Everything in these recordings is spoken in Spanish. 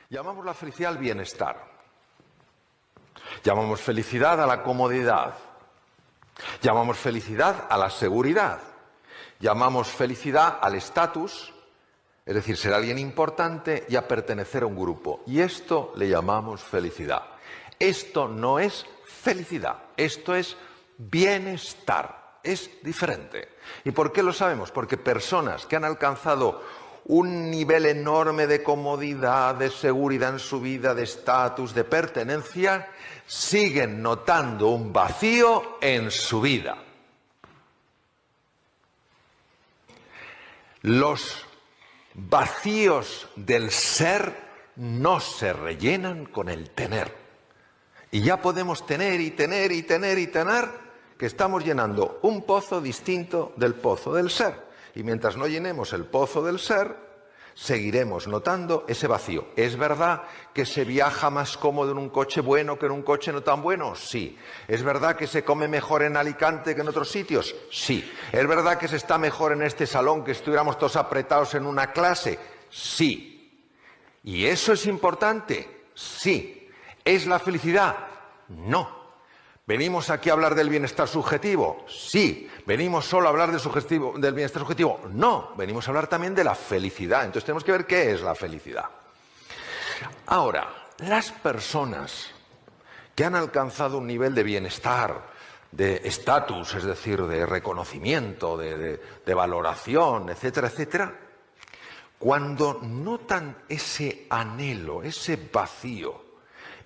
Llamamos la felicidad al bienestar. Llamamos felicidad a la comodidad. Llamamos felicidad a la seguridad. Llamamos felicidad al estatus, es decir, ser alguien importante y a pertenecer a un grupo. Y esto le llamamos felicidad. Esto no es felicidad, esto es bienestar. Es diferente. ¿Y por qué lo sabemos? Porque personas que han alcanzado un nivel enorme de comodidad, de seguridad en su vida, de estatus, de pertenencia, siguen notando un vacío en su vida. Los vacíos del ser no se rellenan con el tener. Y ya podemos tener y tener y tener y tener, que estamos llenando un pozo distinto del pozo del ser. Y mientras no llenemos el pozo del ser, seguiremos notando ese vacío. ¿Es verdad que se viaja más cómodo en un coche bueno que en un coche no tan bueno? Sí. ¿Es verdad que se come mejor en Alicante que en otros sitios? Sí. ¿Es verdad que se está mejor en este salón que estuviéramos todos apretados en una clase? Sí. ¿Y eso es importante? Sí. ¿Es la felicidad? No. ¿Venimos aquí a hablar del bienestar subjetivo? Sí. ¿Venimos solo a hablar del bienestar subjetivo? No. Venimos a hablar también de la felicidad. Entonces tenemos que ver qué es la felicidad. Ahora, las personas que han alcanzado un nivel de bienestar, de estatus, es decir, de reconocimiento, de valoración, etcétera, etcétera, cuando notan ese anhelo, ese vacío,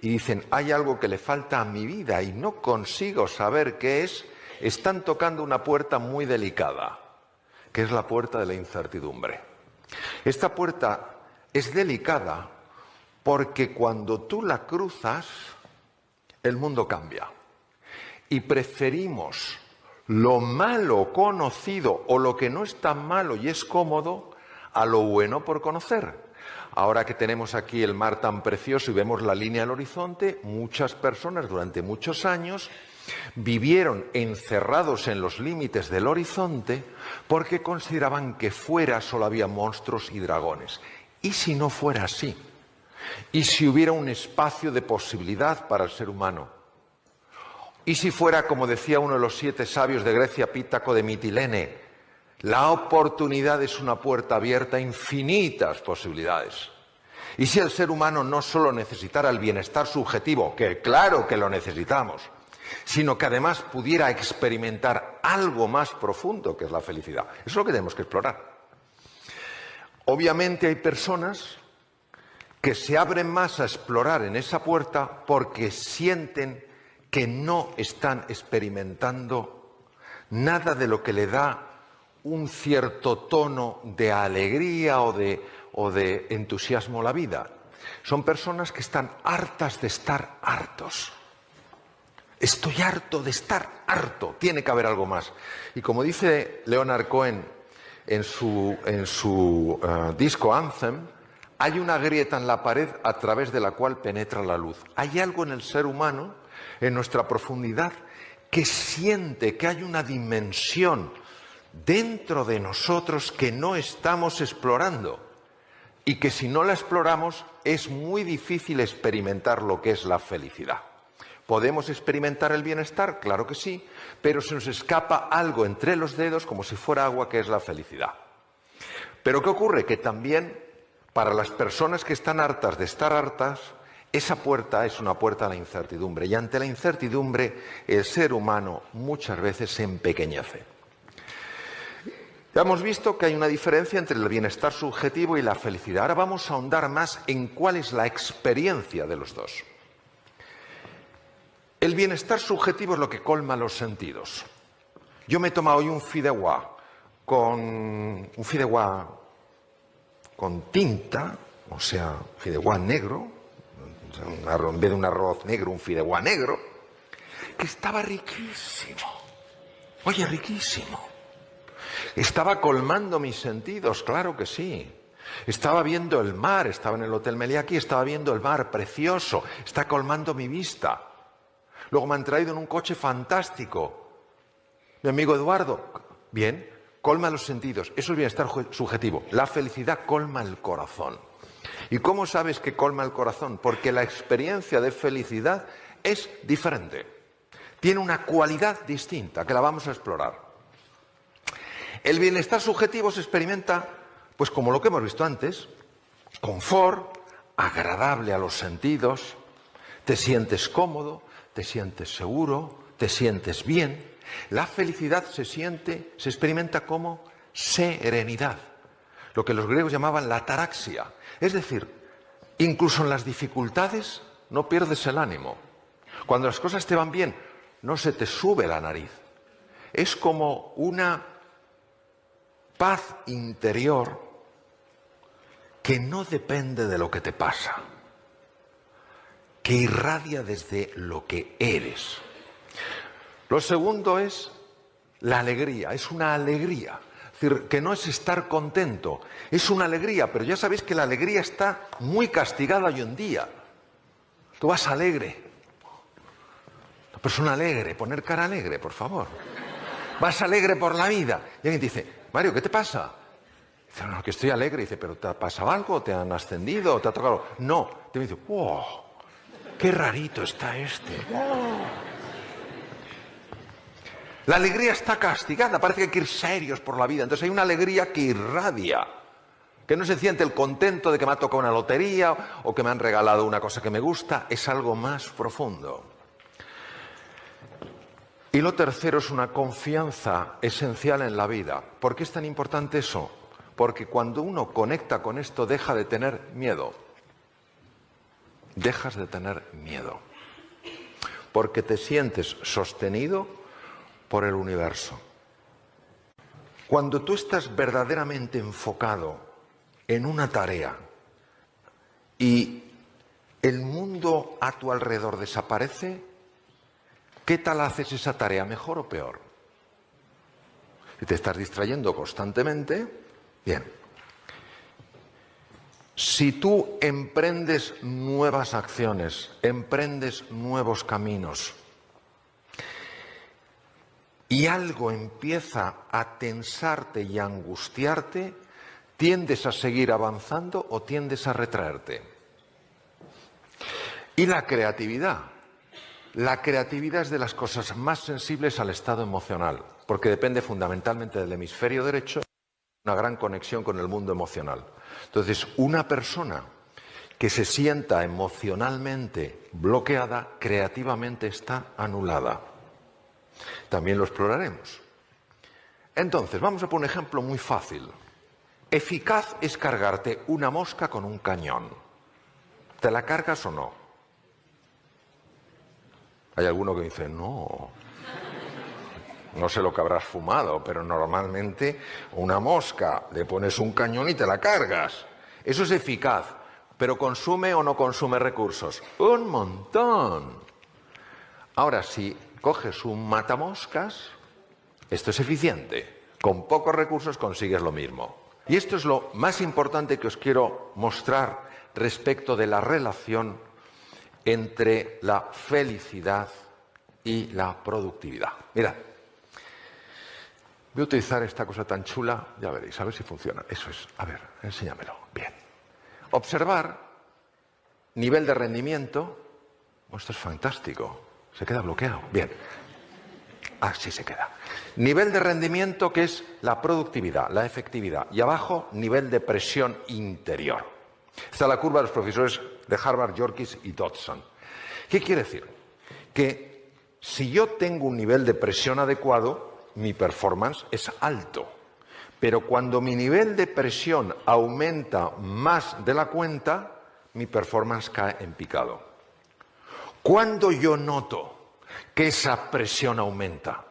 y dicen, hay algo que le falta a mi vida y no consigo saber qué es, están tocando una puerta muy delicada, que es la puerta de la incertidumbre. Esta puerta es delicada porque cuando tú la cruzas, el mundo cambia. Y preferimos lo malo conocido o lo que no es tan malo y es cómodo a lo bueno por conocer. Ahora que tenemos aquí el mar tan precioso y vemos la línea al horizonte, muchas personas durante muchos años vivieron encerrados en los límites del horizonte porque consideraban que fuera solo había monstruos y dragones. ¿Y si no fuera así? ¿Y si hubiera un espacio de posibilidad para el ser humano? ¿Y si fuera, como decía uno de los 7 sabios de Grecia, Pítaco de Mitilene, la oportunidad es una puerta abierta a infinitas posibilidades? Y si el ser humano no solo necesitara el bienestar subjetivo, que claro que lo necesitamos, sino que además pudiera experimentar algo más profundo, que es la felicidad. Eso es lo que tenemos que explorar. Obviamente hay personas que se abren más a explorar en esa puerta porque sienten que no están experimentando nada de lo que le da un cierto tono de alegría o de entusiasmo a la vida. Son personas que están hartas de estar hartos. Estoy harto de estar harto. Tiene que haber algo más. Y como dice Leonard Cohen en su disco Anthem, hay una grieta en la pared a través de la cual penetra la luz. Hay algo en el ser humano, en nuestra profundidad, que siente que hay una dimensión dentro de nosotros que no estamos explorando y que si no la exploramos es muy difícil experimentar lo que es la felicidad. ¿Podemos experimentar el bienestar? Claro que sí, pero se nos escapa algo entre los dedos como si fuera agua, que es la felicidad. Pero ¿qué ocurre? Que también para las personas que están hartas de estar hartas, esa puerta es una puerta a la incertidumbre, y ante la incertidumbre el ser humano muchas veces se empequeñece. Ya hemos visto que hay una diferencia entre el bienestar subjetivo y la felicidad. Ahora vamos a ahondar más en cuál es la experiencia de los dos. El bienestar subjetivo es lo que colma los sentidos. Yo me he tomado hoy un fideuà con tinta, o sea, fideuà negro, en vez de un arroz negro, un fideuà negro, que estaba riquísimo. Oye, riquísimo. Estaba colmando mis sentidos, claro que sí. Estaba viendo el mar, estaba en el Hotel Meliá aquí, estaba viendo el mar precioso, está colmando mi vista. Luego me han traído en un coche fantástico. Mi amigo Eduardo, bien, colma los sentidos. Eso es bienestar subjetivo. La felicidad colma el corazón. ¿Y cómo sabes que colma el corazón? Porque la experiencia de felicidad es diferente. Tiene una cualidad distinta que la vamos a explorar. El bienestar subjetivo se experimenta, pues como lo que hemos visto antes, confort, agradable a los sentidos, te sientes cómodo, te sientes seguro, te sientes bien. La felicidad se experimenta como serenidad, lo que los griegos llamaban la ataraxia. Es decir, incluso en las dificultades no pierdes el ánimo. Cuando las cosas te van bien, no se te sube la nariz. Es como una paz interior que no depende de lo que te pasa, que irradia desde lo que eres. Lo segundo es la alegría, es una alegría. Es decir, que no es estar contento, es una alegría, pero ya sabéis que la alegría está muy castigada hoy en día. Tú vas alegre. Una persona alegre, poner cara alegre, por favor. Vas alegre por la vida. Y alguien dice, Mario, ¿qué te pasa? Dice, no, que estoy alegre. Dice, ¿pero te ha pasado algo? ¿Te han ascendido? ¿Te ha tocado? No. Te dice, wow, qué rarito está este. La alegría está castigada, parece que hay que ir serios por la vida. Entonces hay una alegría que irradia, que no se siente el contento de que me ha tocado una lotería o que me han regalado una cosa que me gusta, es algo más profundo. Y lo tercero es una confianza esencial en la vida. ¿Por qué es tan importante eso? Porque cuando uno conecta con esto deja de tener miedo. Dejas de tener miedo. Porque te sientes sostenido por el universo. Cuando tú estás verdaderamente enfocado en una tarea y el mundo a tu alrededor desaparece, ¿qué tal haces esa tarea? ¿Mejor o peor? Si te estás distrayendo constantemente, bien. Si tú emprendes nuevas acciones, emprendes nuevos caminos y algo empieza a tensarte y a angustiarte, ¿tiendes a seguir avanzando o tiendes a retraerte? Y la creatividad. La creatividad es de las cosas más sensibles al estado emocional, porque depende fundamentalmente del hemisferio derecho, una gran conexión con el mundo emocional. Entonces, una persona que se sienta emocionalmente bloqueada, creativamente está anulada. También lo exploraremos. Entonces, vamos a poner un ejemplo muy fácil. Eficaz es cargarte una mosca con un cañón. ¿Te la cargas o no? Hay alguno que dice, no sé lo que habrás fumado, pero normalmente una mosca le pones un cañón y te la cargas. Eso es eficaz, pero ¿consume o no consume recursos? Un montón. Ahora, si coges un matamoscas, esto es eficiente. Con pocos recursos consigues lo mismo. Y esto es lo más importante que os quiero mostrar respecto de la relación entre la felicidad y la productividad. Mirad, voy a utilizar esta cosa tan chula, ya veréis, a ver si funciona. Eso es, a ver, enséñamelo. Bien. Observar, nivel de rendimiento. Oh, esto es fantástico. Se queda bloqueado. Bien. Así se queda. Nivel de rendimiento, que es la productividad, la efectividad. Y abajo, nivel de presión interior. Esta es la curva de los profesores de Harvard, Yorkis y Dodson. ¿Qué quiere decir? Que si yo tengo un nivel de presión adecuado, mi performance es alto. Pero cuando mi nivel de presión aumenta más de la cuenta, mi performance cae en picado. ¿Cuándo yo noto que esa presión aumenta?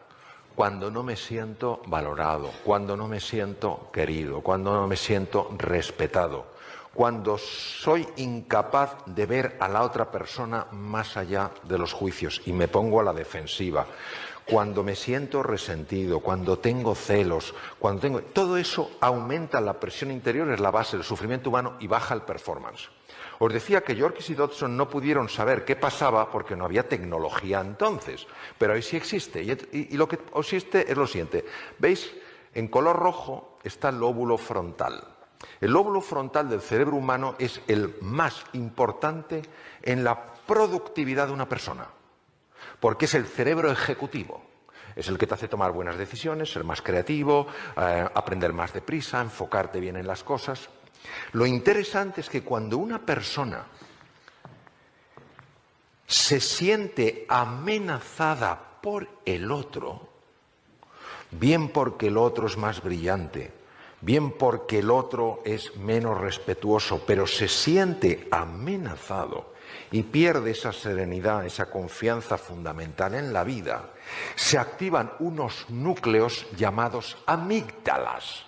Cuando no me siento valorado, cuando no me siento querido, cuando no me siento respetado. Cuando soy incapaz de ver a la otra persona más allá de los juicios y me pongo a la defensiva, cuando me siento resentido, cuando tengo celos, todo eso aumenta la presión interior, es la base del sufrimiento humano y baja el performance. Os decía que Yorkis y Dodson no pudieron saber qué pasaba porque no había tecnología entonces, pero hoy sí existe y lo que existe es lo siguiente. ¿Veis? En color rojo está el lóbulo frontal. El lóbulo frontal del cerebro humano es el más importante en la productividad de una persona, porque es el cerebro ejecutivo. Es el que te hace tomar buenas decisiones, ser más creativo, aprender más deprisa, enfocarte bien en las cosas. Lo interesante es que cuando una persona se siente amenazada por el otro, bien porque el otro es más brillante, bien porque el otro es menos respetuoso, pero se siente amenazado y pierde esa serenidad, esa confianza fundamental en la vida, se activan unos núcleos llamados amígdalas.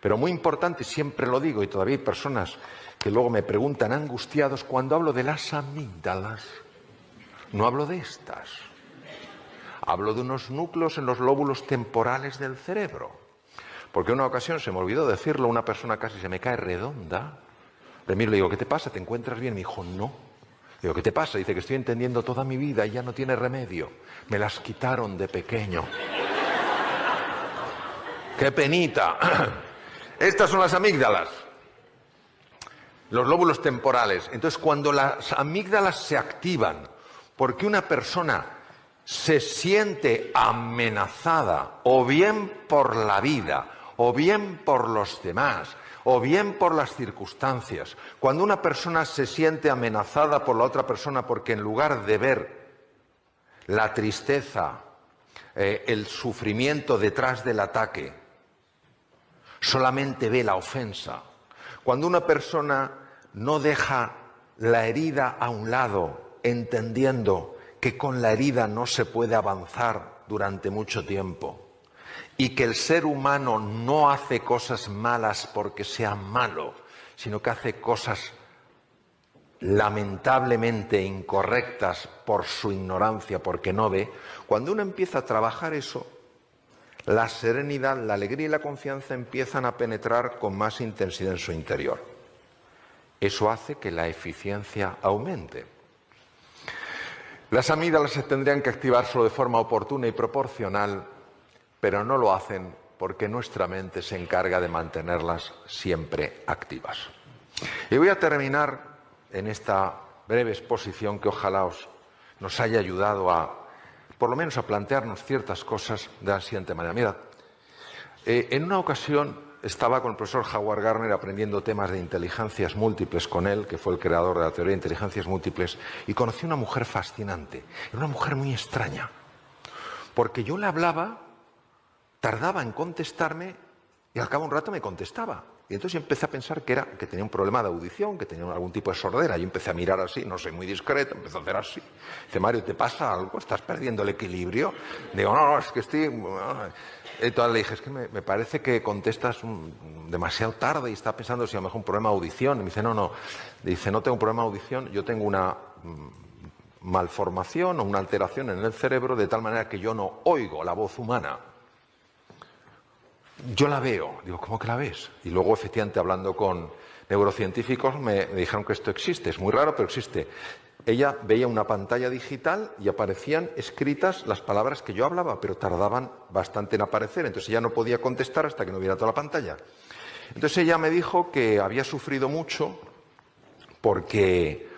Pero muy importante, siempre lo digo, y todavía hay personas que luego me preguntan angustiados, cuando hablo de las amígdalas, no hablo de estas. Hablo de unos núcleos en los lóbulos temporales del cerebro. Porque una ocasión, se me olvidó decirlo, una persona casi se me cae redonda. Le miro y le digo, ¿qué te pasa? ¿Te encuentras bien? Me dijo, no. Digo, ¿qué te pasa? Dice que estoy entendiendo toda mi vida y ya no tiene remedio. Me las quitaron de pequeño. ¡Qué penita! Estas son las amígdalas. Los lóbulos temporales. Entonces, cuando las amígdalas se activan porque una persona se siente amenazada, o bien por la vida, o bien por los demás, o bien por las circunstancias. Cuando una persona se siente amenazada por la otra persona porque en lugar de ver la tristeza, el sufrimiento detrás del ataque, solamente ve la ofensa. Cuando una persona no deja la herida a un lado, entendiendo que con la herida no se puede avanzar durante mucho tiempo y que el ser humano no hace cosas malas porque sea malo, sino que hace cosas lamentablemente incorrectas por su ignorancia, porque no ve. Cuando uno empieza a trabajar eso, la serenidad, la alegría y la confianza empiezan a penetrar con más intensidad en su interior. Eso hace que la eficiencia aumente. Las amígdalas se tendrían que activar solo de forma oportuna y proporcional, pero no lo hacen porque nuestra mente se encarga de mantenerlas siempre activas. Y voy a terminar en esta breve exposición que ojalá nos haya ayudado por lo menos a plantearnos ciertas cosas de la siguiente manera. Mirad, en una ocasión estaba con el profesor Howard Gardner aprendiendo temas de inteligencias múltiples con él, que fue el creador de la teoría de inteligencias múltiples, y conocí una mujer fascinante. Era una mujer muy extraña, porque yo le hablaba, tardaba en contestarme y al cabo de un rato me contestaba. Y entonces empecé a pensar que tenía un problema de audición, que tenía algún tipo de sordera. Yo empecé a mirar así, no soy muy discreto, empecé a hacer así. Dice, Mario, ¿te pasa algo? ¿Estás perdiendo el equilibrio? Digo, no, es que estoy... Entonces le dije, es que me parece que contestas demasiado tarde y está pensando si a lo mejor un problema de audición. Y me dice, no. Dice, no tengo un problema de audición, yo tengo una malformación o una alteración en el cerebro de tal manera que yo no oigo la voz humana. Yo la veo. Digo, ¿cómo que la ves? Y luego, efectivamente, hablando con neurocientíficos, me dijeron que esto existe. Es muy raro, pero existe. Ella veía una pantalla digital y aparecían escritas las palabras que yo hablaba, pero tardaban bastante en aparecer. Entonces ella no podía contestar hasta que no viera toda la pantalla. Entonces ella me dijo que había sufrido mucho porque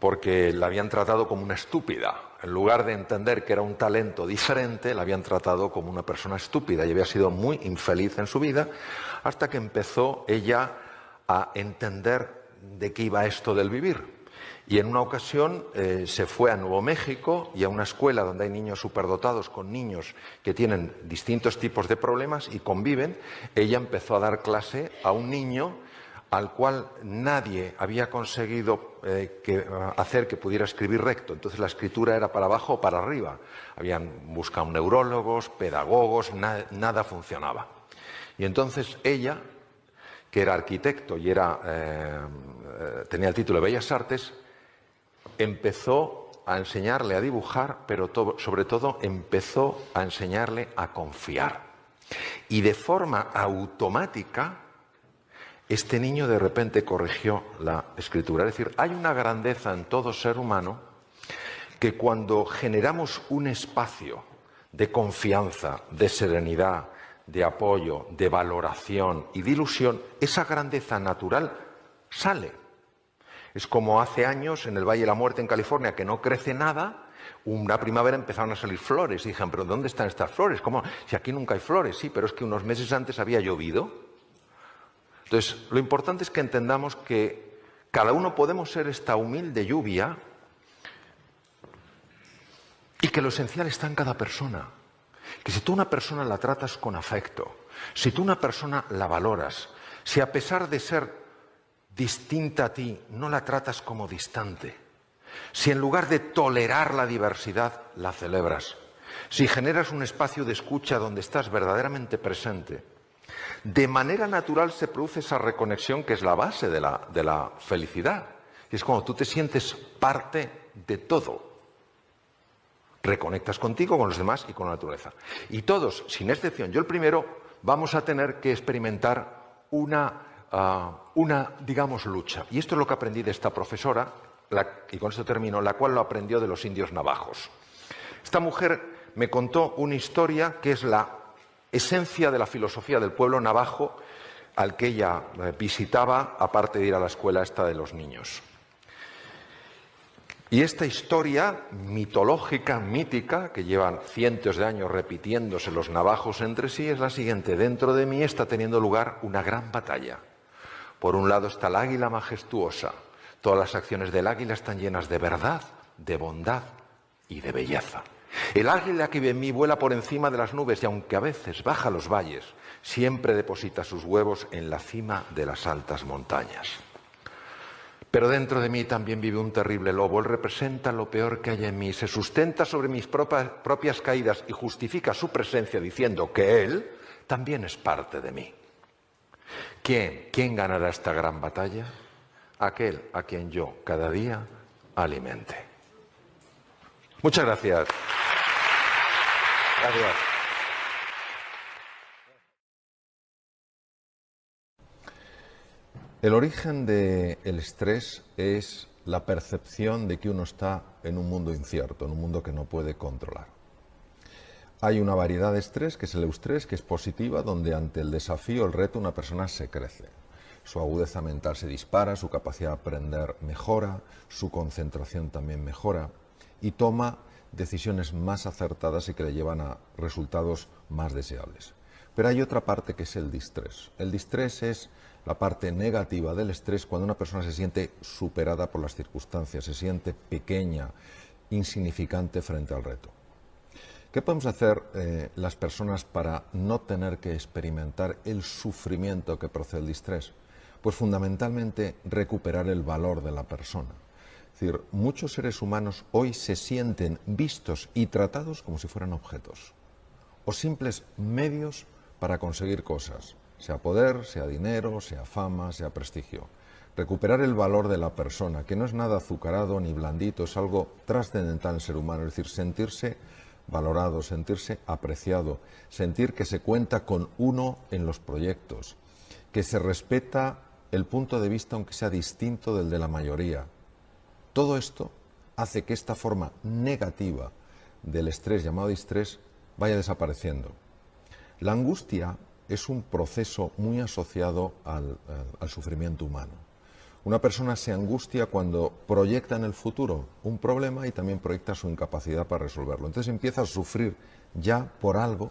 la habían tratado como una estúpida. En lugar de entender que era un talento diferente, la habían tratado como una persona estúpida y había sido muy infeliz en su vida hasta que empezó ella a entender de qué iba esto del vivir. Y en una ocasión se fue a Nuevo México y a una escuela donde hay niños superdotados con niños que tienen distintos tipos de problemas y conviven. Ella empezó a dar clase a un niño al cual nadie había conseguido hacer que pudiera escribir recto. Entonces la escritura era para abajo o para arriba. Habían buscado neurólogos, pedagogos, nada funcionaba. Y entonces ella, que era arquitecto y tenía el título de Bellas Artes, empezó a enseñarle a dibujar, pero sobre todo empezó a enseñarle a confiar. Y de forma automática, este niño de repente corrigió la escritura. Es decir, hay una grandeza en todo ser humano que cuando generamos un espacio de confianza, de serenidad, de apoyo, de valoración y de ilusión, esa grandeza natural sale. Es como hace años en el Valle de la Muerte en California, que no crece nada. Una primavera empezaron a salir flores y dijeron, pero ¿dónde están estas flores? ¿Cómo? Si aquí nunca hay flores, sí, pero es que unos meses antes había llovido. Entonces, lo importante es que entendamos que cada uno podemos ser esta humilde lluvia y que lo esencial está en cada persona. Que si tú una persona la tratas con afecto, si tú una persona la valoras, si a pesar de ser distinta a ti no la tratas como distante, si en lugar de tolerar la diversidad la celebras, si generas un espacio de escucha donde estás verdaderamente presente, de manera natural se produce esa reconexión que es la base de la felicidad. Y es cuando tú te sientes parte de todo. Reconectas contigo, con los demás y con la naturaleza. Y todos, sin excepción, yo el primero, vamos a tener que experimentar una digamos, lucha. Y esto es lo que aprendí de esta profesora, y con esto termino, la cual lo aprendió de los indios navajos. Esta mujer me contó una historia que es la esencia de la filosofía del pueblo navajo al que ella visitaba, aparte de ir a la escuela esta de los niños. Y esta historia mitológica, mítica, que llevan cientos de años repitiéndose los navajos entre sí, es la siguiente. Dentro de mí está teniendo lugar una gran batalla. Por un lado está el águila majestuosa. Todas las acciones del águila están llenas de verdad, de bondad y de belleza. El águila que vive en mí vuela por encima de las nubes y aunque a veces baja los valles, siempre deposita sus huevos en la cima de las altas montañas. Pero dentro de mí también vive un terrible lobo. Él representa lo peor que hay en mí, se sustenta sobre mis propias caídas y justifica su presencia diciendo que él también es parte de mí. ¿Quién ganará esta gran batalla? Aquel a quien yo cada día alimente. Muchas gracias. Gracias. El origen del estrés es la percepción de que uno está en un mundo incierto, en un mundo que no puede controlar. Hay una variedad de estrés, que es el eustrés, que es positiva, donde ante el desafío, el reto, una persona se crece. Su agudeza mental se dispara, su capacidad de aprender mejora, su concentración también mejora y toma decisiones más acertadas y que le llevan a resultados más deseables. Pero hay otra parte que es el distrés. El distrés es la parte negativa del estrés cuando una persona se siente superada por las circunstancias, se siente pequeña, insignificante frente al reto. ¿Qué podemos hacer las personas para no tener que experimentar el sufrimiento que procede del distrés? Pues fundamentalmente recuperar el valor de la persona. Es decir, muchos seres humanos hoy se sienten vistos y tratados como si fueran objetos o simples medios para conseguir cosas, sea poder, sea dinero, sea fama, sea prestigio. Recuperar el valor de la persona, que no es nada azucarado ni blandito, es algo trascendental en el ser humano, es decir, sentirse valorado, sentirse apreciado, sentir que se cuenta con uno en los proyectos, que se respeta el punto de vista aunque sea distinto del de la mayoría. Todo esto hace que esta forma negativa del estrés llamado distrés vaya desapareciendo. La angustia es un proceso muy asociado al sufrimiento humano. Una persona se angustia cuando proyecta en el futuro un problema y también proyecta su incapacidad para resolverlo. Entonces empieza a sufrir ya por algo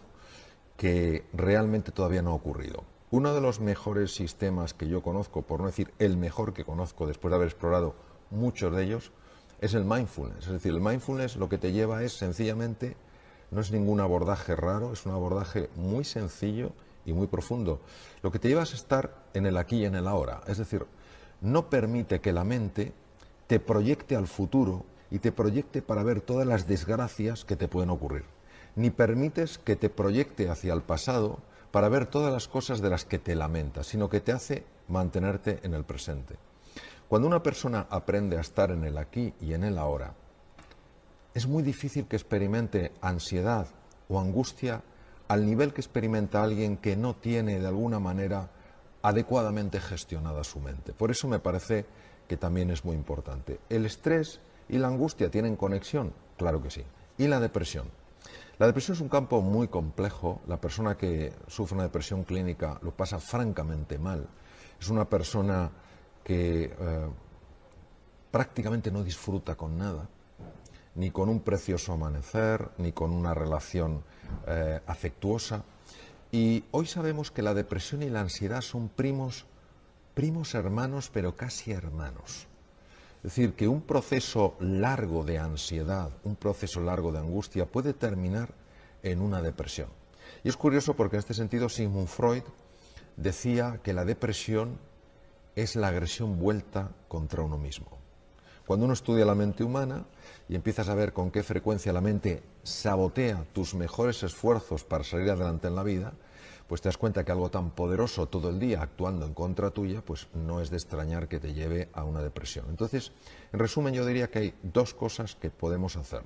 que realmente todavía no ha ocurrido. Uno de los mejores sistemas que yo conozco, por no decir el mejor que conozco después de haber explorado muchos de ellos, es el mindfulness. Es decir, el mindfulness lo que te lleva es sencillamente, no es ningún abordaje raro, es un abordaje muy sencillo y muy profundo. Lo que te lleva es estar en el aquí y en el ahora. Es decir, no permite que la mente te proyecte al futuro y te proyecte para ver todas las desgracias que te pueden ocurrir. Ni permites que te proyecte hacia el pasado para ver todas las cosas de las que te lamentas, sino que te hace mantenerte en el presente. Cuando una persona aprende a estar en el aquí y en el ahora, es muy difícil que experimente ansiedad o angustia al nivel que experimenta alguien que no tiene de alguna manera adecuadamente gestionada su mente. Por eso me parece que también es muy importante. ¿El estrés y la angustia tienen conexión? Claro que sí. ¿Y la depresión? La depresión es un campo muy complejo. La persona que sufre una depresión clínica lo pasa francamente mal. Es una persona que prácticamente no disfruta con nada, ni con un precioso amanecer, ni con una relación afectuosa. Y hoy sabemos que la depresión y la ansiedad son primos hermanos, pero casi hermanos. Es decir, que un proceso largo de ansiedad, un proceso largo de angustia puede terminar en una depresión. Y es curioso porque en este sentido Sigmund Freud decía que la depresión es la agresión vuelta contra uno mismo. Cuando uno estudia la mente humana y empiezas a ver con qué frecuencia la mente sabotea tus mejores esfuerzos para salir adelante en la vida, pues te das cuenta que algo tan poderoso todo el día actuando en contra tuya, pues no es de extrañar que te lleve a una depresión. Entonces, en resumen, yo diría que hay dos cosas que podemos hacer.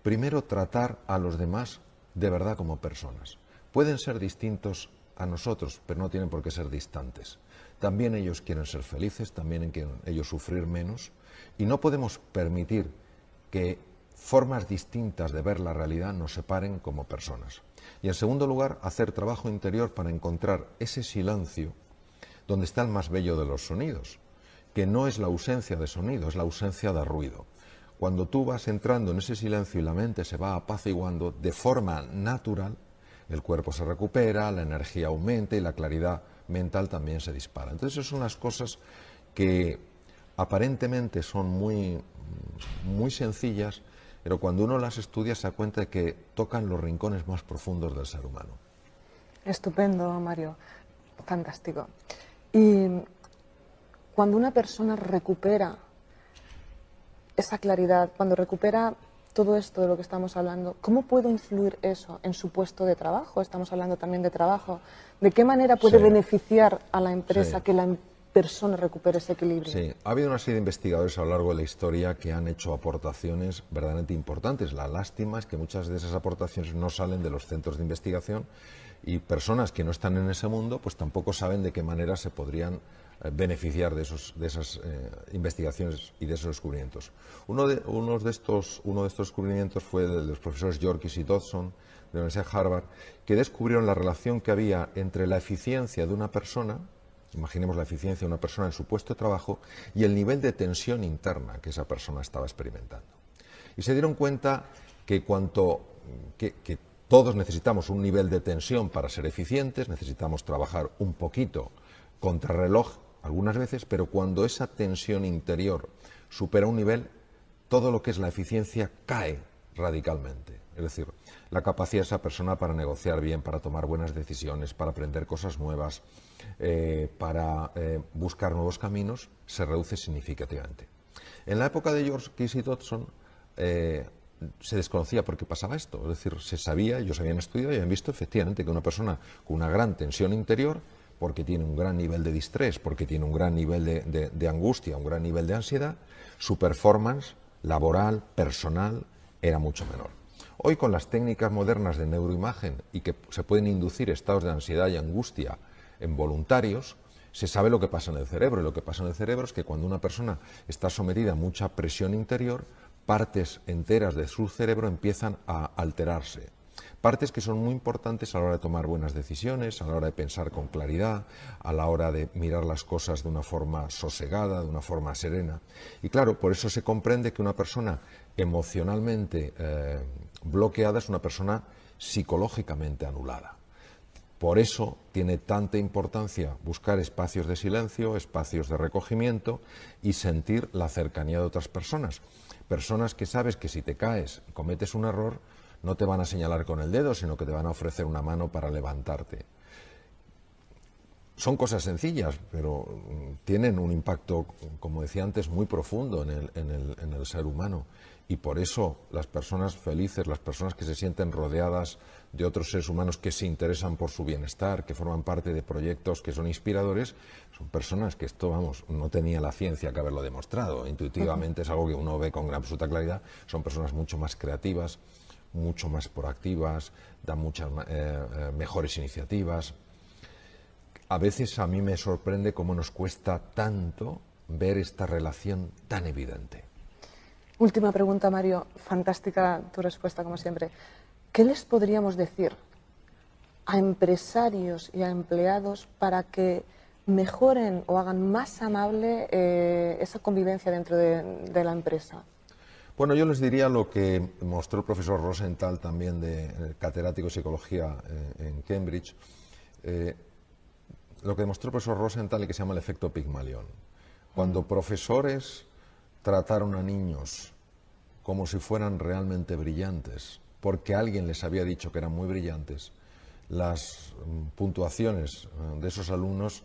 Primero, tratar a los demás de verdad como personas. Pueden ser distintos a nosotros, pero no tienen por qué ser distantes. También ellos quieren ser felices, también quieren ellos sufrir menos, y no podemos permitir que formas distintas de ver la realidad nos separen como personas. Y en segundo lugar, hacer trabajo interior para encontrar ese silencio donde está el más bello de los sonidos, que no es la ausencia de sonido, es la ausencia de ruido. Cuando tú vas entrando en ese silencio y la mente se va apaciguando de forma natural, el cuerpo se recupera, la energía aumenta y la claridad mental también se dispara. Entonces esas son las cosas que aparentemente son muy sencillas, pero cuando uno las estudia se da cuenta de que tocan los rincones más profundos del ser humano. Estupendo, Mario. Fantástico. Y cuando una persona recupera esa claridad, cuando recupera todo esto de lo que estamos hablando, ¿cómo puede influir eso en su puesto de trabajo? Estamos hablando también de trabajo. ¿De qué manera puede beneficiar a la empresa que la persona recupere ese equilibrio? Sí, ha habido una serie de investigadores a lo largo de la historia que han hecho aportaciones verdaderamente importantes. La lástima es que muchas de esas aportaciones no salen de los centros de investigación y personas que no están en ese mundo pues tampoco saben de qué manera se podrían beneficiar de esas investigaciones y de esos descubrimientos. Uno de estos descubrimientos fue de los profesores Yorkis y Dodson de la Universidad de Harvard, que descubrieron la relación que había entre la eficiencia de una persona, imaginemos la eficiencia de una persona en su puesto de trabajo, y el nivel de tensión interna que esa persona estaba experimentando. Y se dieron cuenta que que todos necesitamos un nivel de tensión para ser eficientes, necesitamos trabajar un poquito contrarreloj algunas veces, pero cuando esa tensión interior supera un nivel, todo lo que es la eficiencia cae radicalmente. Es decir, la capacidad de esa persona para negociar bien, para tomar buenas decisiones, para aprender cosas nuevas, para buscar nuevos caminos, se reduce significativamente. En la época de Yorkis y Dodson se desconocía por qué pasaba esto. Es decir, se sabía, ellos habían estudiado y habían visto efectivamente que una persona con una gran tensión interior, porque tiene un gran nivel de distrés, porque tiene un gran nivel de angustia, un gran nivel de ansiedad, su performance laboral, personal, era mucho menor. Hoy con las técnicas modernas de neuroimagen y que se pueden inducir estados de ansiedad y angustia en voluntarios, se sabe lo que pasa en el cerebro. Y lo que pasa en el cerebro es que cuando una persona está sometida a mucha presión interior, partes enteras de su cerebro empiezan a alterarse. Partes que son muy importantes a la hora de tomar buenas decisiones, a la hora de pensar con claridad, a la hora de mirar las cosas de una forma sosegada, de una forma serena. Y claro, por eso se comprende que una persona emocionalmente bloqueada es una persona psicológicamente anulada. Por eso tiene tanta importancia buscar espacios de silencio, espacios de recogimiento y sentir la cercanía de otras personas. Personas que sabes que si te caes y cometes un error, no te van a señalar con el dedo, sino que te van a ofrecer una mano para levantarte. Son cosas sencillas, pero tienen un impacto, como decía antes, muy profundo en el ser humano. Y por eso las personas felices, las personas que se sienten rodeadas de otros seres humanos que se interesan por su bienestar, que forman parte de proyectos que son inspiradores, son personas que esto, vamos, no tenía la ciencia que haberlo demostrado. Intuitivamente es algo que uno ve con gran absoluta claridad. Son personas mucho más creativas, mucho más proactivas, dan muchas mejores iniciativas. A veces a mí me sorprende cómo nos cuesta tanto ver esta relación tan evidente. Última pregunta, Mario. Fantástica tu respuesta, como siempre. ¿qué les podríamos decir a empresarios y a empleados para que mejoren o hagan más amable esa convivencia dentro de la empresa? Bueno, yo les diría lo que mostró el profesor Rosenthal, también catedrático de psicología en Cambridge, lo que demostró el profesor Rosenthal y que se llama el efecto Pigmalión. Cuando profesores trataron a niños como si fueran realmente brillantes, porque alguien les había dicho que eran muy brillantes, las puntuaciones de esos alumnos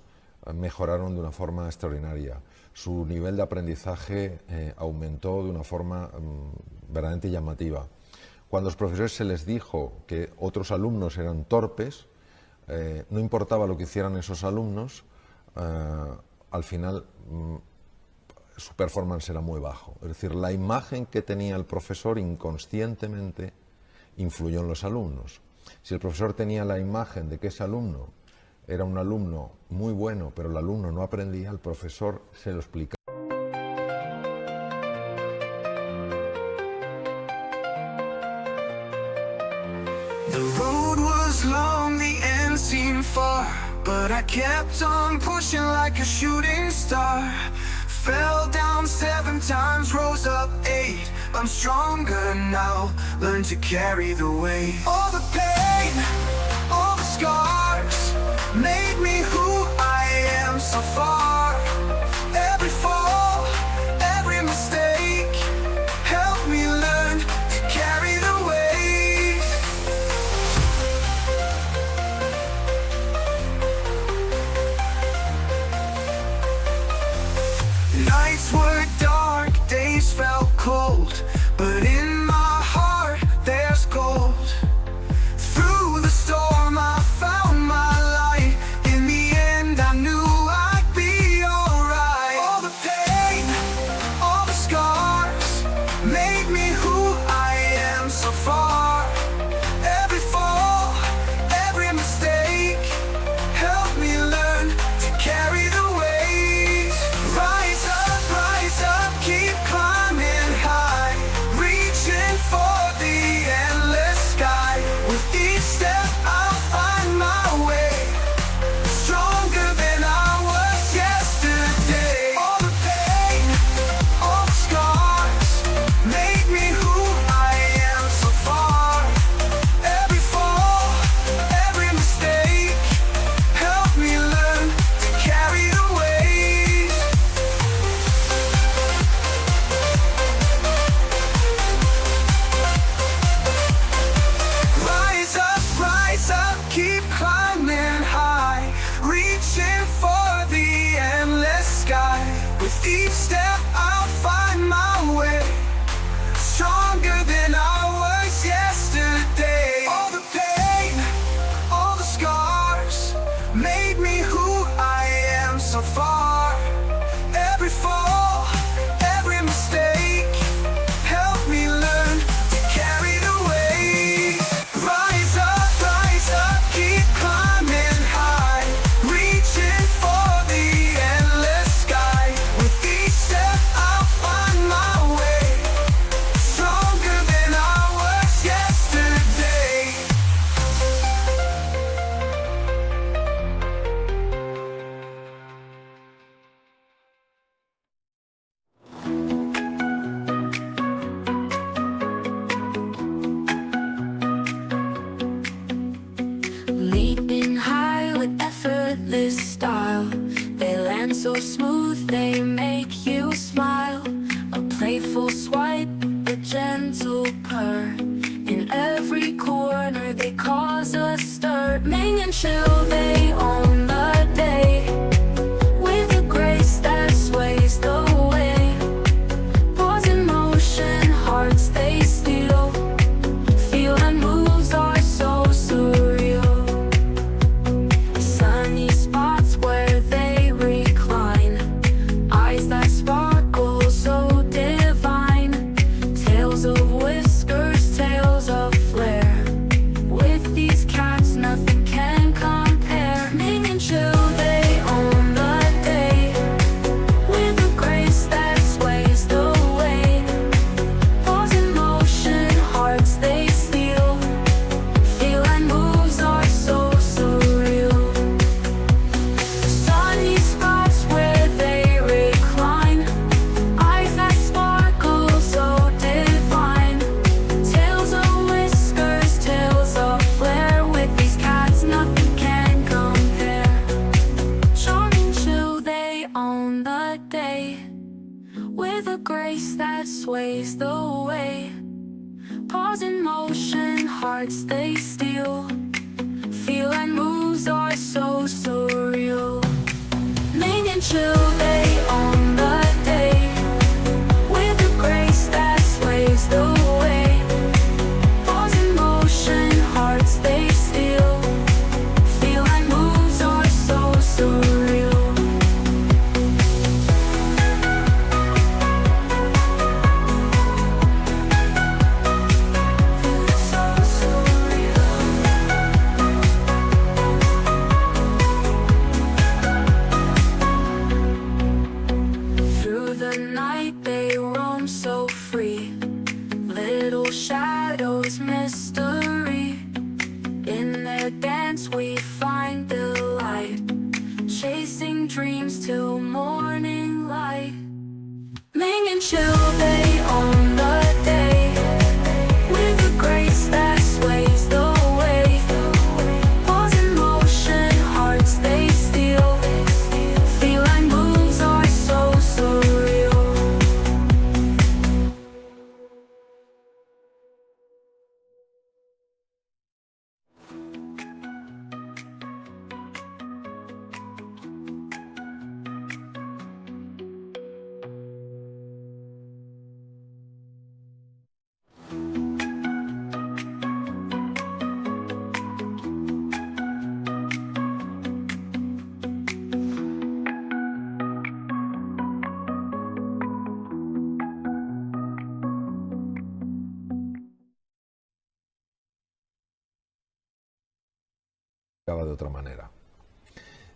mejoraron de una forma extraordinaria. Su nivel de aprendizaje aumentó de una forma verdaderamente llamativa. Cuando a los profesores se les dijo que otros alumnos eran torpes, no importaba lo que hicieran esos alumnos, al final su performance era muy bajo. Es decir, la imagen que tenía el profesor inconscientemente influyó en los alumnos. Si el profesor tenía la imagen de que ese alumno era un alumno muy bueno, pero el alumno no aprendía, el profesor se lo explicaba. The road was long, the end seemed far, but I kept on pushing like a shooting star. Fell down 7 times, rose up 8. I'm stronger now, learn to carry the weight. All the pain, all the scars, made me who I am so far. Every fall, every mistake, helped me learn to carry the weight. Nights were dark, days felt cold, but in my heart there's gold. Through the storm I found my light. In the end I knew I'd be alright. All the pain, all the scars, made me who I am so far. Every fall, every mistake, helped me learn to carry the weight. Rise up, keep climbing high, reaching for the endless sky. With each step I'll find my way, stronger than I was yesterday. All the pain, all the scars, made me who I am so far. Every fall, every mistake, helped me learn to carry the weight. Rise up, keep climbing high, reaching for the endless sky. With each step I'll find my way, stronger than I was yesterday. All the pain, all the scars, made me who I am so far. Every fall, every mistake, helped me learn to carry the weight. Rise up, keep climbing high, reaching for the endless sky. With each step I'll find my way, stronger than I was yesterday. Leaping high with effortless style, they land so smooth, they make you smile. A playful swipe, a gentle purr, in every corner they cause a stir. Ming and chill, they own the day, with a grace that sways the way. Pause in motion, hearts they steal, feel and moves are so surreal. Sunny spots where they recline, eyes that sparkle so divine. Tales of whiskers, tales of flair, with these cats nothing can compare. Ming a grace that sways the way. Pause in motion, hearts they steal. Feel and moves are so surreal. Ming and chill, they own the day. With a grace that sways the way. Pause in motion, hearts they steal. Feel and moves are so surreal. So surreal. Through the night they roam so free. Little shadows, mystery. In their dance we find delight. Chasing dreams till morning light. Ming and chill, they own the day. With a grace that sways the way. Pause in motion, hearts they steal. Feel and moves are so surreal. De otra manera.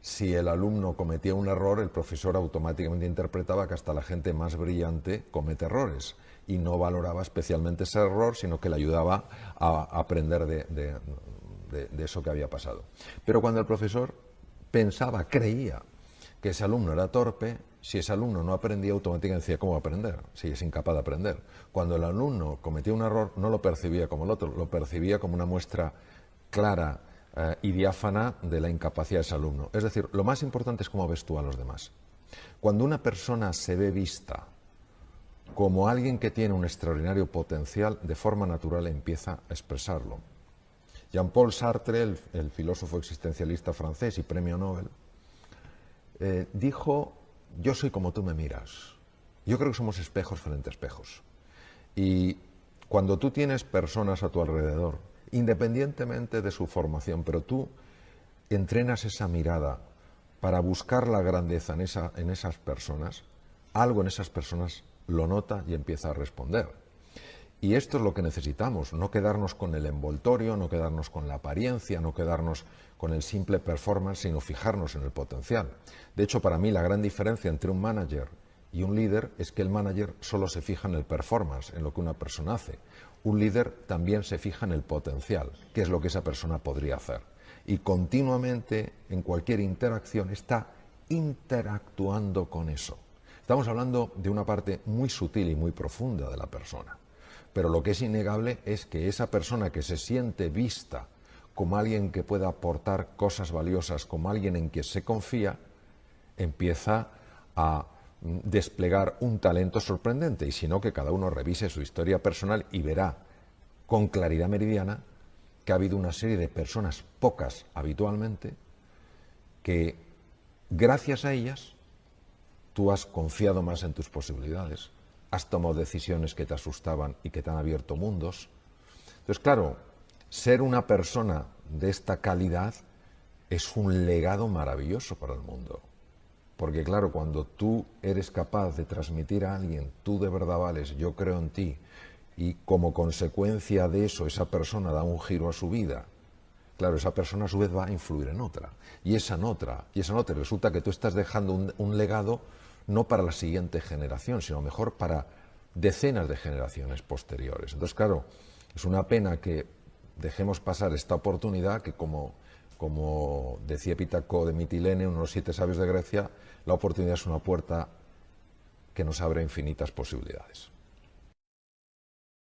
Si el alumno cometía un error, el profesor automáticamente interpretaba que hasta la gente más brillante comete errores y no valoraba especialmente ese error, sino que le ayudaba a aprender de eso que había pasado. Pero cuando el profesor pensaba, creía que ese alumno era torpe, si ese alumno no aprendía, automáticamente decía, ¿cómo va a aprender? Si es incapaz de aprender. Cuando el alumno cometía un error, no lo percibía como el otro, lo percibía como una muestra clara y diáfana de la incapacidad de ese alumno. Es decir, lo más importante es cómo ves tú a los demás. Cuando una persona se ve vista como alguien que tiene un extraordinario potencial, de forma natural empieza a expresarlo. Jean-Paul Sartre, el filósofo existencialista francés y premio Nobel, dijo, yo soy como tú me miras. Yo creo que somos espejos frente a espejos. Y cuando tú tienes personas a tu alrededor, independientemente de su formación, pero tú entrenas esa mirada para buscar la grandeza en esas personas, algo en esas personas lo nota y empieza a responder. Y esto es lo que necesitamos, no quedarnos con el envoltorio, no quedarnos con la apariencia, no quedarnos con el simple performance, sino fijarnos en el potencial. De hecho, para mí la gran diferencia entre un manager y un líder es que el manager solo se fija en el performance, en lo que una persona hace. Un líder también se fija en el potencial, que es lo que esa persona podría hacer. Y continuamente, en cualquier interacción, está interactuando con eso. Estamos hablando de una parte muy sutil y muy profunda de la persona. Pero lo que es innegable es que esa persona que se siente vista como alguien que pueda aportar cosas valiosas, como alguien en quien se confía, empieza a desplegar un talento sorprendente, y si no, que cada uno revise su historia personal y verá con claridad meridiana que ha habido una serie de personas, pocas habitualmente, que gracias a ellas tú has confiado más en tus posibilidades, has tomado decisiones que te asustaban y que te han abierto mundos. Entonces, claro, ser una persona de esta calidad es un legado maravilloso para el mundo. Porque claro, cuando tú eres capaz de transmitir a alguien, tú de verdad vales, yo creo en ti, y como consecuencia de eso esa persona da un giro a su vida, claro, esa persona a su vez va a influir en otra, y esa en otra, resulta que tú estás dejando un legado no para la siguiente generación, sino mejor para decenas de generaciones posteriores. Entonces, claro, es una pena que dejemos pasar esta oportunidad que, como decía Epítaco de Mitilene, uno de los 7 sabios de Grecia, la oportunidad es una puerta que nos abre infinitas posibilidades.